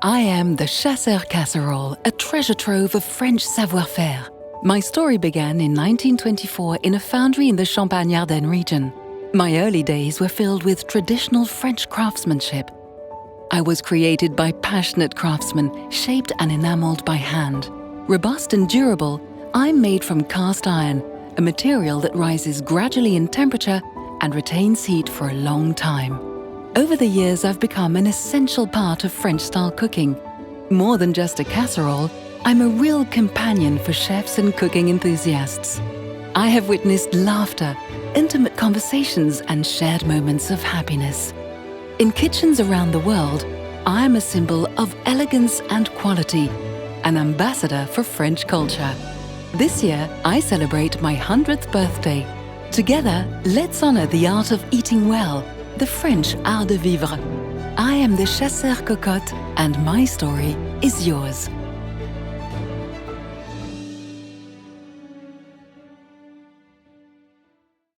I am the Chasseur Casserole, a treasure trove of French savoir-faire. My story began in 1924 in a foundry in the Champagne-Ardenne region. My early days were filled with traditional French craftsmanship. I was created by passionate craftsmen, shaped and enamelled by hand. Robust and durable, I'm made from cast iron, a material that rises gradually in temperature and retains heat for a long time. Over the years, I've become an essential part of French-style cooking. More than just a casserole, I'm a real companion for chefs and cooking enthusiasts. I have witnessed laughter, intimate conversations, and shared moments of happiness. In kitchens around the world, I am a symbol of elegance and quality, an ambassador for French culture. This year, I celebrate my 100th birthday. Together, let's honor the art of eating well, the French art de vivre. I am the Chasseur Cocotte, and my story is yours.